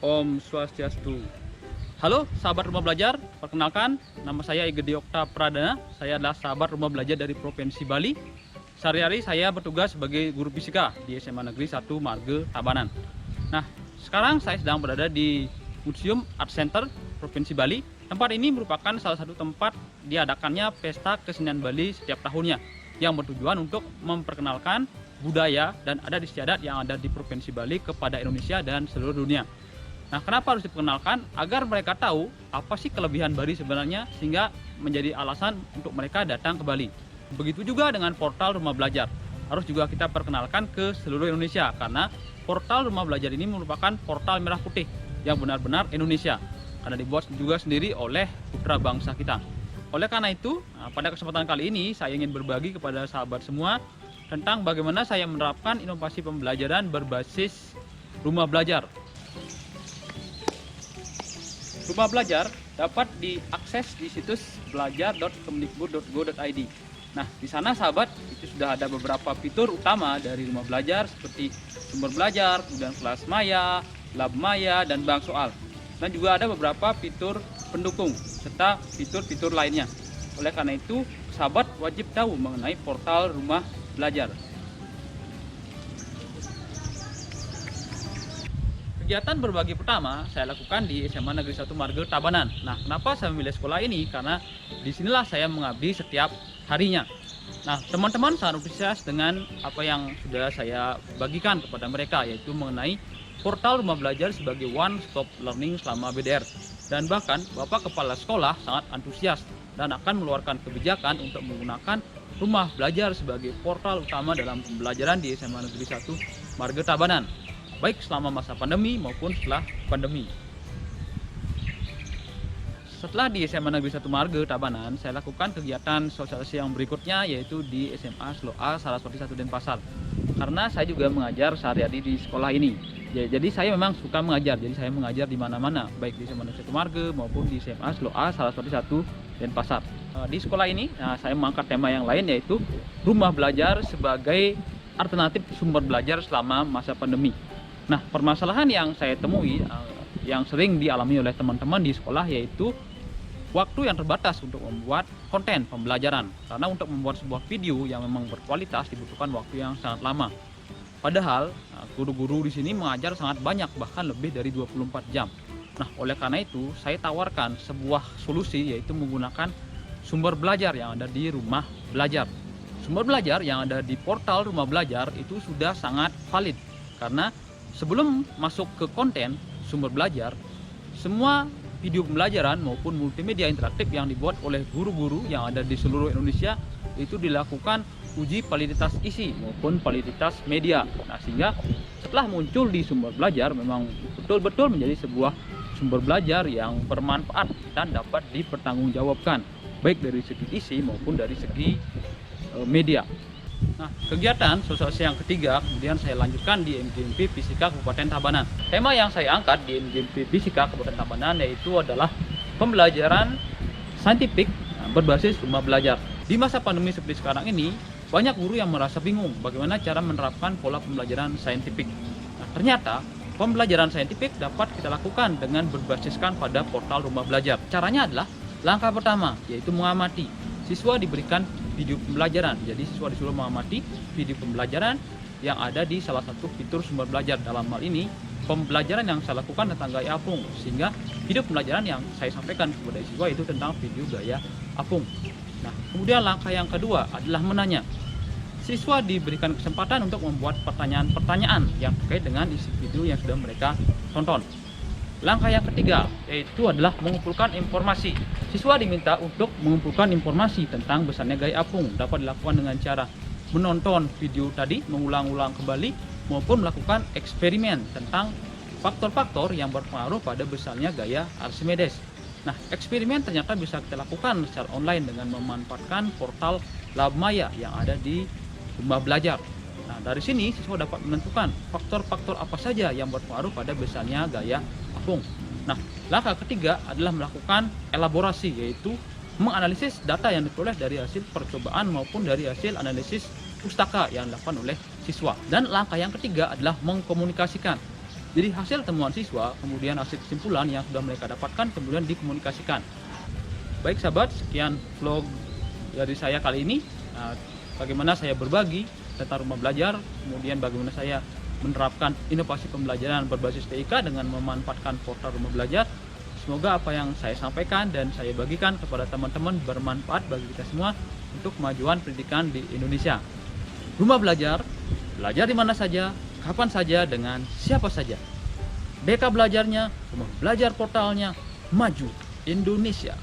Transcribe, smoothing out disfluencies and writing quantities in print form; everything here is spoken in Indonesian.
Om Swastiastu. Halo sahabat rumah belajar, perkenalkan nama saya Igede Okta Pradana. Saya adalah sahabat rumah belajar dari Provinsi Bali. Sehari-hari saya bertugas sebagai guru fisika di SMA Negeri 1 Marge Tabanan. Nah, sekarang saya sedang berada di Museum Art Center Provinsi Bali. Tempat ini merupakan salah satu tempat diadakannya pesta kesenian Bali setiap tahunnya yang bertujuan untuk memperkenalkan budaya dan adat istiadat yang ada di Provinsi Bali kepada Indonesia dan seluruh dunia. Nah, kenapa harus diperkenalkan? Agar mereka tahu apa sih kelebihan Bali sebenarnya sehingga menjadi alasan untuk mereka datang ke Bali. Begitu juga dengan portal rumah belajar. Harus juga kita perkenalkan ke seluruh Indonesia karena portal rumah belajar ini merupakan portal merah putih yang benar-benar Indonesia. Karena dibuat juga sendiri oleh putra bangsa kita. Oleh karena itu, pada kesempatan kali ini saya ingin berbagi kepada sahabat semua tentang bagaimana saya menerapkan inovasi pembelajaran berbasis rumah belajar. Rumah belajar dapat diakses di situs belajar.kemdikbud.go.id. Nah, di sana sahabat, itu sudah ada beberapa fitur utama dari rumah belajar seperti sumber belajar, kemudian kelas maya, lab maya, dan bank soal. Dan juga ada beberapa fitur pendukung serta fitur-fitur lainnya. Oleh karena itu, sahabat wajib tahu mengenai portal rumah belajar. Kegiatan berbagi pertama saya lakukan di SMA Negeri 1 Marge Tabanan. Nah, kenapa saya memilih sekolah ini? Karena disinilah saya mengabdi setiap harinya. Nah, teman-teman sangat antusias dengan apa yang sudah saya bagikan kepada mereka, yaitu mengenai portal rumah belajar sebagai one stop learning selama BDR. Dan bahkan Bapak Kepala Sekolah sangat antusias dan akan mengeluarkan kebijakan untuk menggunakan rumah belajar sebagai portal utama dalam pembelajaran di SMA Negeri 1 Marge Tabanan, baik selama masa pandemi maupun setelah pandemi. Setelah di SMA Negeri 1 Marge Tabanan, saya lakukan kegiatan sosialisasi yang berikutnya, yaitu di SMA SLOA Saraswati 1 Denpasar. Karena saya juga mengajar sehari-hari di sekolah ini. Ya, jadi saya memang suka mengajar, jadi saya mengajar di mana-mana, baik di SMA Negeri 1 Marge maupun di SMA SLOA Saraswati 1 Denpasar. Di sekolah ini, saya mengangkat tema yang lain, yaitu rumah belajar sebagai alternatif sumber belajar selama masa pandemi. Nah, permasalahan yang saya temui yang sering dialami oleh teman-teman di sekolah yaitu waktu yang terbatas untuk membuat konten pembelajaran. Karena untuk membuat sebuah video yang memang berkualitas dibutuhkan waktu yang sangat lama. Padahal guru-guru di sini mengajar sangat banyak, bahkan lebih dari 24 jam. Nah, oleh karena itu saya tawarkan sebuah solusi, yaitu menggunakan sumber belajar yang ada di rumah belajar. Sumber belajar yang ada di portal rumah belajar itu sudah sangat valid karena sebelum masuk ke konten sumber belajar, semua video pembelajaran maupun multimedia interaktif yang dibuat oleh guru-guru yang ada di seluruh Indonesia itu dilakukan uji validitas isi maupun validitas media. Nah, sehingga setelah muncul di sumber belajar memang betul-betul menjadi sebuah sumber belajar yang bermanfaat dan dapat dipertanggungjawabkan baik dari segi isi maupun dari segi media. Nah, kegiatan sosialisasi yang ketiga kemudian saya lanjutkan di MGMP Fisika Kabupaten Tabanan. Tema yang saya angkat di MGMP Fisika Kabupaten Tabanan yaitu adalah pembelajaran saintifik berbasis rumah belajar. Di masa pandemi seperti sekarang ini, banyak guru yang merasa bingung bagaimana cara menerapkan pola pembelajaran saintifik. Nah, ternyata pembelajaran saintifik dapat kita lakukan dengan berbasiskan pada portal rumah belajar. Caranya adalah langkah pertama, yaitu mengamati. Siswa diberikan video pembelajaran, jadi siswa disuruh mengamati video pembelajaran yang ada di salah satu fitur sumber belajar. Dalam hal ini, pembelajaran yang saya lakukan tentang gaya apung, sehingga video pembelajaran yang saya sampaikan kepada siswa itu tentang video gaya apung. Nah, kemudian langkah yang kedua adalah menanya. Siswa diberikan kesempatan untuk membuat pertanyaan-pertanyaan yang terkait dengan isi video yang sudah mereka tonton. Langkah yang ketiga yaitu adalah mengumpulkan informasi. Siswa diminta untuk mengumpulkan informasi tentang besarnya gaya apung. Dapat dilakukan dengan cara menonton video tadi, mengulang-ulang kembali, maupun melakukan eksperimen tentang faktor-faktor yang berpengaruh pada besarnya gaya Archimedes. Nah, eksperimen ternyata bisa kita lakukan secara online dengan memanfaatkan portal Lab Maya yang ada di rumah belajar. Nah, dari sini siswa dapat menentukan faktor-faktor apa saja yang berpengaruh pada besarnya gaya apung. Nah, langkah ketiga adalah melakukan elaborasi, yaitu menganalisis data yang diperoleh dari hasil percobaan maupun dari hasil analisis pustaka yang dilakukan oleh siswa. Dan langkah yang ketiga adalah mengkomunikasikan. Jadi hasil temuan siswa, kemudian hasil kesimpulan yang sudah mereka dapatkan kemudian dikomunikasikan. Baik sahabat, sekian vlog dari saya kali ini. Bagaimana saya berbagi tentang rumah belajar, kemudian bagaimana saya menerapkan inovasi pembelajaran berbasis TIK dengan memanfaatkan portal rumah belajar. Semoga apa yang saya sampaikan dan saya bagikan kepada teman-teman bermanfaat bagi kita semua untuk kemajuan pendidikan di Indonesia. Rumah belajar, belajar di mana saja, kapan saja, dengan siapa saja. BK belajarnya, rumah belajar portalnya, maju Indonesia.